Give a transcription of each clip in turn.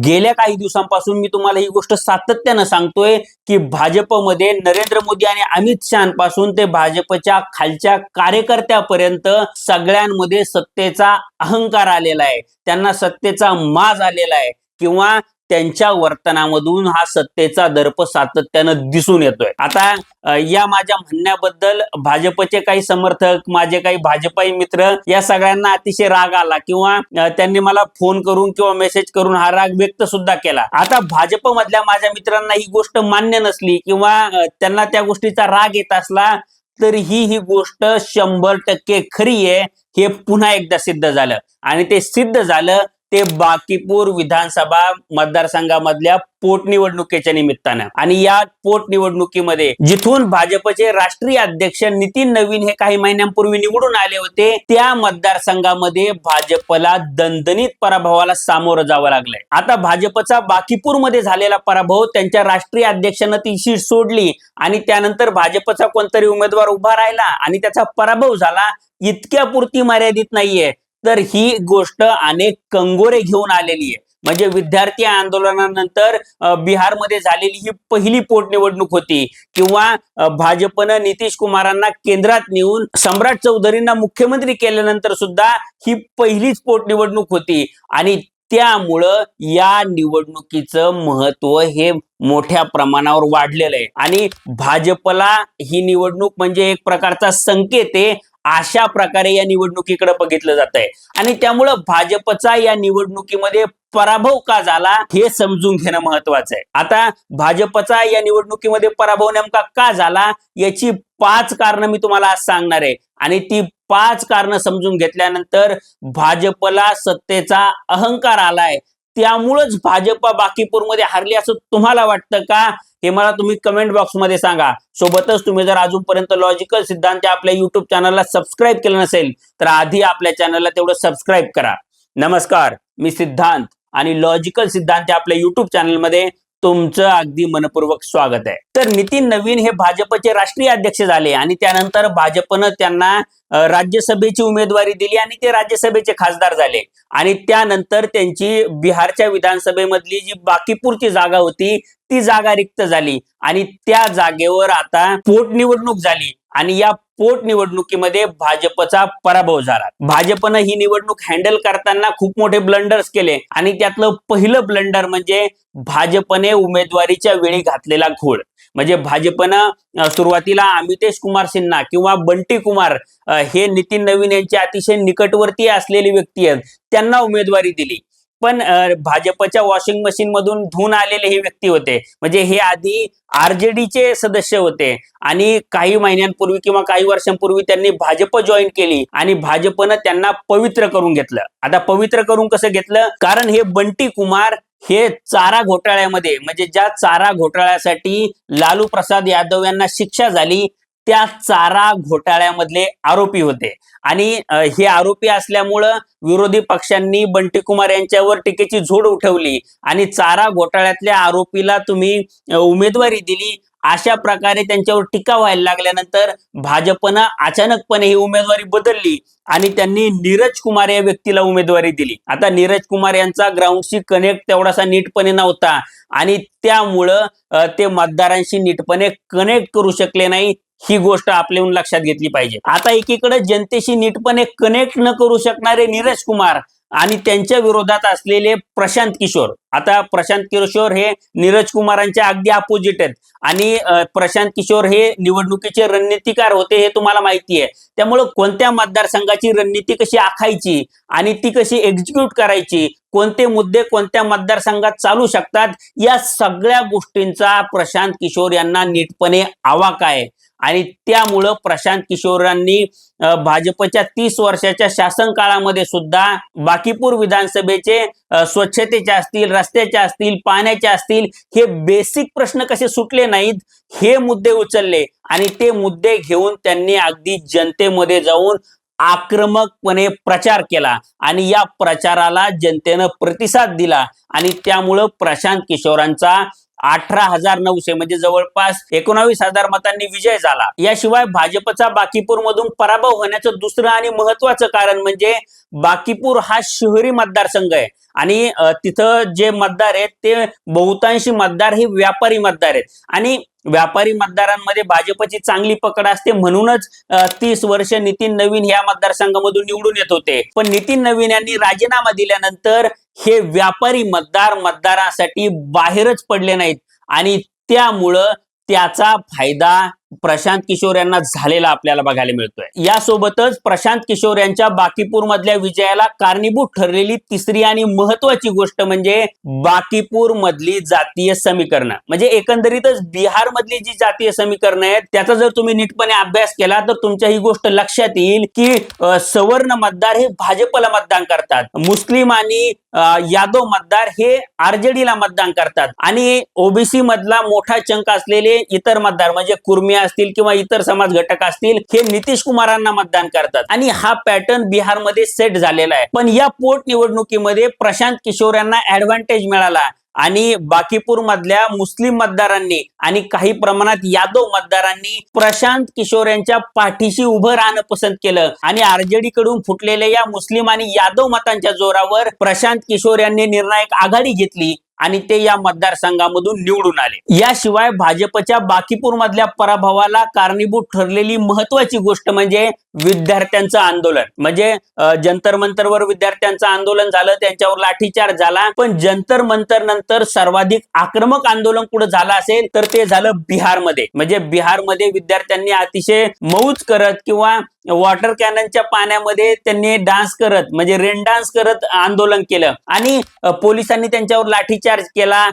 गेल्या काही दिवसांपासून मी तुम्हाला ही गोष्ट सातत्यानं सांगतोय की भाजपमध्ये नरेंद्र मोदी आणि अमित शहापासून ते भाजपच्या खालच्या कार्यकर्त्यापर्यंत सगळ्यांमध्ये सत्तेचा अहंकार आलेला आहे, त्यांना सत्तेचा माज आलेला आहे किंवा त्यांच्या वर्तनामधून हा सत्तेचा दर्प सातत्यानं दिसून येतोय। आता या माझ्या म्हणण्याबद्दल भाजपचे काही समर्थक, माझे काही भाजपाई मित्र या सगळ्यांना अतिशय राग आला किंवा त्यांनी मला फोन करून किंवा मेसेज करून हा राग व्यक्त सुद्धा केला। आता भाजपमधल्या माझ्या मित्रांना ही गोष्ट मान्य नसली किंवा त्यांना त्या गोष्टीचा राग येत असला तर ही गोष्ट 100% खरी आहे हे पुन्हा एकदा सिद्ध झालं आणि ते सिद्ध झालं ते बाकीपूर विधानसभा मतदारसंघामधल्या पोटनिवडणुकीच्या निमित्तानं। आणि या पोटनिवडणुकीमध्ये जिथून भाजपचे राष्ट्रीय अध्यक्ष नितीन नवीन हे काही महिन्यांपूर्वी निवडून आले होते त्या मतदारसंघामध्ये भाजपला दणदणीत पराभवाला सामोरं जावं लागलंय। आता भाजपचा बाकीपूरमध्ये झालेला पराभव त्यांच्या राष्ट्रीय अध्यक्षानं ती सीट सोडली आणि त्यानंतर भाजपचा कोणतरी उमेदवार उभा राहिला आणि त्याचा पराभव झाला इतक्यापुरती मर्यादित नाहीये, तर ही गोष्ट अनेक कंगोरे घेऊन आलेली आहे। म्हणजे विद्यार्थी आंदोलनानंतर बिहारमध्ये झालेली ही पहिली पोटनिवडणूक होती किंवा भाजपनं नितीश कुमारांना केंद्रात नेऊन सम्राट चौधरींना मुख्यमंत्री केल्यानंतर सुद्धा ही पहिलीच पोटनिवडणूक होती आणि त्यामुळं या निवडणुकीचं महत्व हे मोठ्या प्रमाणावर वाढलेलं आहे आणि भाजपला ही निवडणूक म्हणजे एक प्रकारचा संकेत आहे अशा प्रकारे या निवडणुकीकडे बघितलं जात आहे। आणि त्यामुळं भाजपचा या निवडणुकीमध्ये पराभव का झाला हे समजून घेणं महत्वाचं आहे। आता भाजपचा या निवडणुकीमध्ये पराभव नेमका का झाला याची 5 कारणं मी तुम्हाला आज सांगणार आहे आणि ती 5 कारणं समजून घेतल्यानंतर भाजपला सत्तेचा अहंकार आलाय त्यामुळेच भाजपा बाकीपूरमध्ये हारली असं तुम्हाला वाटतं का हे मला तुम्ही कमेंट बॉक्समध्ये सांगा। सोबतच तुम्ही जर अजूनपर्यंत लॉजिकल सिद्धांत आपल्या युट्यूब चॅनलला सबस्क्राईब केलं नसेल तर आधी आपल्या चॅनलला तेवढं सबस्क्राईब करा। नमस्कार, मी सिद्धांत आणि लॉजिकल सिद्धांत आपल्या युट्यूब चॅनलमध्ये तुमचं अगदी मनपूर्वक स्वागत आहे। तर नितीन नवीन हे भाजपचे राष्ट्रीय अध्यक्ष झाले आणि त्यानंतर भाजपनं त्यांना राज्यसभेची उमेदवारी दिली आणि ते राज्यसभेचे खासदार झाले आणि त्यानंतर त्यांची बिहारच्या विधानसभेमधली जी बाकीपूरची जागा होती ती जागा रिक्त झाली आणि त्या जागेवर आता पोटनिवडणूक झाली आणि या पोटनिवडणुकीमध्ये भाजपचा पराभव झाला। भाजपनं ही निवडणूक हँडल करताना खूप मोठे ब्लंडर्स केले आणि त्यातलं पहिलं ब्लंडर म्हणजे भाजपने उमेदवारीच्या वेळी घातलेला घोळ। म्हणजे भाजपनं सुरुवातीला अमितेश कुमार सिन्हा किंवा बंटी कुमार हे नितीन नवीन यांचे अतिशय निकटवर्तीय असलेली व्यक्ती आहेत त्यांना उमेदवारी दिली, पण भाजपच्या वॉशिंग मशीन मधून धुवून आलेले हे व्यक्ती होते। म्हणजे हे आधी आरजेडीचे सदस्य होते आणि काही महिन्यांपूर्वी किंवा काही वर्षांपूर्वी त्यांनी भाजप जॉईन केली आणि भाजपनं त्यांना पवित्र करून घेतलं। आता पवित्र करून कसं घेतलं, कारण हे बंटी कुमार हे चारा घोटाळ्यामध्ये म्हणजे ज्या चारा घोटाळ्यासाठी लालू प्रसाद यादव यांना शिक्षा झाली त्या चारा घोटाळ्यामधले आरोपी होते आणि हे आरोपी असल्यामुळं विरोधी पक्षांनी बंटी कुमार यांच्यावर टीकेची झोड उठवली आणि चारा घोटाळ्यातल्या आरोपीला तुम्ही उमेदवारी दिली अशा प्रकारे त्यांच्यावर टीका व्हायला लागल्यानंतर भाजपनं अचानकपणे ही उमेदवारी बदलली आणि त्यांनी नीरज कुमार या व्यक्तीला उमेदवारी दिली। आता नीरज कुमार यांचा ग्राउंडशी कनेक्ट तेवढासा नीटपणे नव्हता आणि त्यामुळं ते मतदारांशी नीटपणे कनेक्ट करू शकले नाही, ही गोष्ट आपल्याहून लक्षात घेतली पाहिजे। आता एकीकडे जनतेशी नीटपणे कनेक्ट न करू शकणारे नीरज कुमार आणि त्यांच्या विरोधात असलेले प्रशांत किशोर। आता प्रशांत किशोर हे नीरज कुमारांच्या अगदी अपोजिट आहेत आणि प्रशांत किशोर हे निवडणुकीचे रणनीतिकार होते हे तुम्हाला माहिती आहे। त्यामुळे कोणत्या मतदारसंघाची रणनीती कशी आखायची आणि ती कशी एक्झिक्यूट करायची, कोणते मुद्दे कोणत्या मतदारसंघात चालू शकतात या सगळ्या गोष्टींचा प्रशांत किशोर यांना नीटपणे आवाका आहे आणि त्यामुळं प्रशांत किशोरांनी भाजपच्या 30 वर्षाच्या शासन काळामध्ये सुद्धा बाकीपूर विधानसभेचे स्वच्छतेचे असतील, रस्त्याचे असतील, पाण्याचे असतील हे बेसिक प्रश्न कसे सुटले नाहीत हे मुद्दे उचलले आणि ते मुद्दे घेऊन त्यांनी अगदी जनतेमध्ये जाऊन आक्रमकपणे प्रचार केला आणि या प्रचाराला जनतेनं प्रतिसाद दिला आणि त्यामुळं प्रशांत किशोरांचा 18,900 म्हणजे जवळपास 19,000 मतांनी विजय झाला. याशिवाय भाजपचा बाकीपूर मधून पराभव होण्याचं दुसरं आणि महत्वाचं कारण म्हणजे बाकीपूर हा शहरी मतदारसंघ आहे आणि तिथं जे मतदार आहेत ते बहुतांशी मतदार हे व्यापारी मतदार आहेत आणि व्यापारी मतदारांमध्ये भाजपची चांगली पकड असते. म्हणूनच 30 वर्ष नितीन नवीन या मतदारसंघामधून निवडून येत होते. पण नितीन नवीन यांनी राजीनामा दिल्यानंतर हे व्यापारी मतदारांसाठी बाहेरच पडले नाहीत आणि त्यामुळं त्याचा फायदा प्रशांत किशोर यांना झालेला आपल्याला बघायला मिळतोय. यासोबतच प्रशांत किशोर यांच्या बाकीपूर मधल्या विजयाला कारणीभूत ठरलेली तिसरी आणि महत्वाची गोष्ट म्हणजे बाकीपूर मधली जातीय समीकरण. म्हणजे एकंदरीतच बिहार मधली जी जातीय समीकरण आहेत त्याचा जर तुम्ही नीटपणे अभ्यास केला तर तुमच्या ही गोष्ट लक्षात येईल की सवर्ण मतदार हे भाजपला मतदान करतात, मुस्लिम आणि यादव मतदार हे आरजेडीला मतदान करतात आणि ओबीसी मधला मोठा चंक असलेले इतर मतदार म्हणजे कुर्मी असतील किंवा इतर समाज घटक असतील हे नितीश कुमारांना मतदान करतात आणि हा पॅटर्न बिहारमध्ये सेट झालेला आहे. पण या पोटनिवडणुकीमध्ये प्रशांत किशोर यांना ऍडव्हान्टेज मिळाला आणि बाकीपूर मधल्या मुस्लिम मतदारांनी आणि काही प्रमाणात यादव मतदारांनी प्रशांत किशोर यांच्या पाठीशी उभं राहणं पसंत केलं आणि आरजेडी कडून फुटलेल्या या मुस्लिम आणि यादव मतांच्या जोरावर प्रशांत किशोर यांनी निर्णायक आघाडी घेतली आणि ते या मतदारसंघामधून निवडून आले. याशिवाय भाजपच्या बाकीपूर मधल्या पराभवाला कारणीभूत ठरलेली महत्वाची गोष्ट म्हणजे विद्यार्थ्यांचं आंदोलन. म्हणजे जंतर मंतरवर विद्यार्थ्यांचं आंदोलन झालं, त्यांच्यावर लाठीचार्ज झाला. पण जंतर मंतर नंतर सर्वाधिक आक्रमक आंदोलन कुठं झालं असेल तर ते झालं बिहारमध्ये. म्हणजे बिहारमध्ये विद्यार्थ्यांनी अतिशय मौज करत किंवा वॉटर कॅननच्या पाण्यामध्ये त्यांनी डान्स करत म्हणजे रेन डान्स करत आंदोलन केलं आणि पोलिसांनी त्यांच्यावर लाठीचार्ज केला.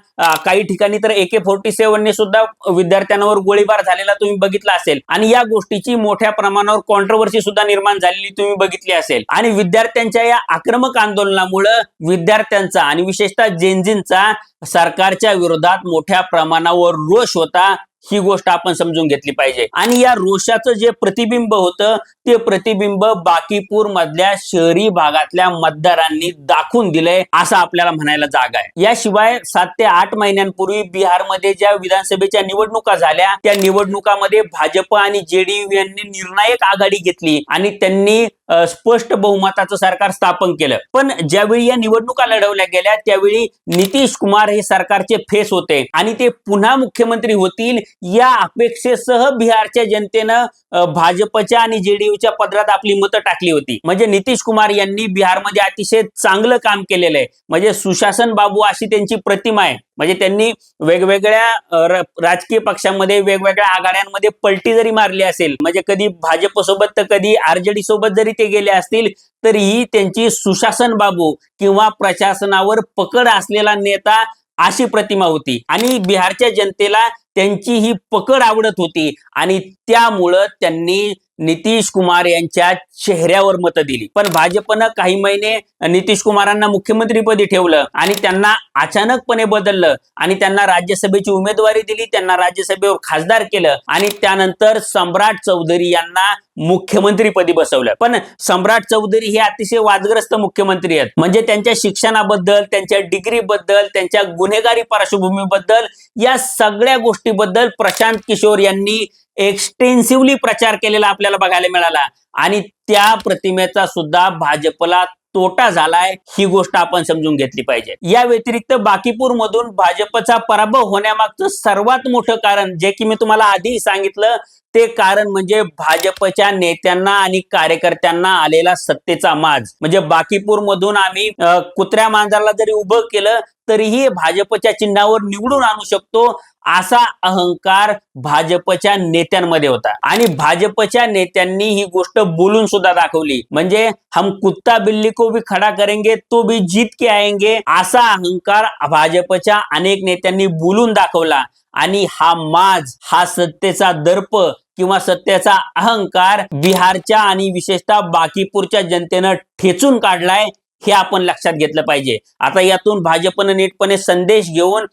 काही ठिकाणी तर AK-47 ने सुद्धा विद्यार्थ्यांवर गोळीबार झालेला तुम्ही बघितला असेल आणि या गोष्टीची मोठ्या प्रमाणावर कॉन्ट्रोवर्सी सुद्धा निर्माण झालेली तुम्ही बघितली असेल. आणि विद्यार्थ्यांच्या या आक्रमक आंदोलनामुळे विद्यार्थ्यांचा आणि विशेषतः जेनझींचा सरकारच्या विरोधात मोठ्या प्रमाणावर रोष होता. ही गोष्ट आपण समजून घेतली पाहिजे आणि या रोषाचं जे प्रतिबिंब होतं ते प्रतिबिंब बाकीपूर मधल्या शहरी भागातल्या मतदारांनी दाखवून दिलंय असं आपल्याला म्हणायला जागा आहे. याशिवाय 7 ते 8 महिन्यांपूर्वी बिहारमध्ये ज्या विधानसभेच्या निवडणुका झाल्या त्या निवडणुकामध्ये भाजप आणि जेडीयू यांनी निर्णायक आघाडी घेतली आणि त्यांनी स्पष्ट बहुमताचं सरकार स्थापन केलं. पण ज्यावेळी या निवडणुका लढवल्या गेल्या त्यावेळी नितीश कुमार हे सरकारचे फेस होते आणि ते पुन्हा मुख्यमंत्री होतील या अपेक्षेसह बिहारच्या जनतेनं भाजपच्या आणि जेडीयूच्या पदरात आपली मतं टाकली होती. म्हणजे नितीश कुमार यांनी बिहारमध्ये अतिशय चांगलं काम केलेलं आहे. म्हणजे सुशासन बाबू अशी त्यांची प्रतिमा आहे. म्हणजे त्यांनी वेगवेगळ्या राजकीय पक्षांमध्ये वेगवेगळ्या आघाड्यांमध्ये पलटी जरी मारली असेल म्हणजे कधी भाजप सोबत तर कधी आरजेडी सोबत जरी ते गेले असतील तरीही त्यांची सुशासन बाबू किंवा प्रशासनावर पकड असलेला नेता अशी प्रतिमा होती आणि बिहारच्या जनतेला त्यांची ही पकड आवडत होती आणि त्यामुळं त्यांनी नितीश कुमार यांच्या चेहऱ्यावर मतं दिली. पण भाजपनं काही महिने नितीश कुमारांना मुख्यमंत्रीपदी ठेवलं आणि त्यांना अचानकपणे बदललं आणि त्यांना राज्यसभेची उमेदवारी दिली, त्यांना राज्यसभेवर खासदार केलं आणि त्यानंतर सम्राट चौधरी यांना मुख्यमंत्रीपदी बसवलं. पण सम्राट चौधरी हे अतिशय वादग्रस्त मुख्यमंत्री आहेत. म्हणजे त्यांच्या शिक्षणाबद्दल, त्यांच्या डिग्रीबद्दल, त्यांच्या गुन्हेगारी पार्श्वभूमीबद्दल या सगळ्या गोष्टीबद्दल प्रशांत किशोर यांनी एक्सटेन्सिव्हली प्रचार केलेला आपल्याला बघायला मिळाला आणि त्या प्रतिमेचा सुद्धा भाजपला तोटा झालाय. ही गोष्ट आपण समजून घेतली पाहिजे. या व्यतिरिक्त बाकीपूर मधून भाजपचा पराभव होण्यामागचं सर्वात मोठं कारण जे की मी तुम्हाला आधी सांगितलं ते कारण म्हणजे भाजपच्या नेत्यांना आणि कार्यकर्त्यांना आलेला सत्तेचा माज. म्हणजे बाकीपूर मधून आम्ही कुत्र्या मांजराला जरी उभं केलं तरीही भाजपच्या चिन्हावर निवडून आणू शकतो असा अहंकार भाजपच्या नेत्यांमध्ये होता आणि भाजपच्या नेत्यांनी ही गोष्ट बोलून सुद्धा दाखवली. म्हणजे हम कुत्ता बिल्ली को भी खडा करेंगे तो भी जीत के आएंगे असा अहंकार भाजपच्या अनेक नेत्यांनी बोलून दाखवला आणि हा माज, हा सत्तेचा दर्प किंवा सत्तेचा अहंकार बिहारच्या आणि विशेषतः बाकीपूरच्या जनतेनं ठेचून काढलाय. हे आपण लक्षात घेतलं पाहिजे. आता यातून भाजपनं नीटपणे संदेश घेऊन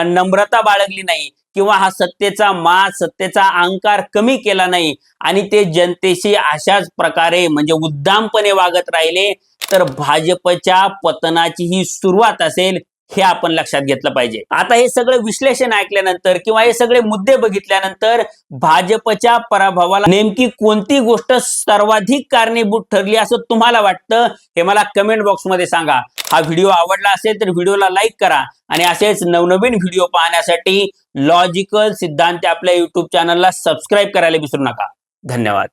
नम्रता बाळगली नाही किंवा हा सत्तेचा माज, सत्तेचा अहंकार कमी केला नाही आणि ते जनतेशी अशाच प्रकारे म्हणजे उद्दामपणे वागत राहिले तर भाजपच्या पतनाची ही सुरुवात असेल हे आपण लक्षात घेतलं पाहिजे. आता हे सगळं विश्लेषण ऐकल्यानंतर किंवा हे सगळे मुद्दे बघितल्यानंतर भाजपच्या पराभवाला नेमकी कोणती गोष्ट सर्वाधिक कारणीभूत ठरली असं तुम्हाला वाटतं हे मला कमेंट बॉक्समध्ये सांगा. हा व्हिडिओ आवडला असेल तर व्हिडिओला लाईक करा आणि असेच नवनवीन व्हिडिओ पाहण्यासाठी लॉजिकल सिद्धांत आपल्या युट्यूब चॅनलला सबस्क्राईब करायला विसरू नका. धन्यवाद.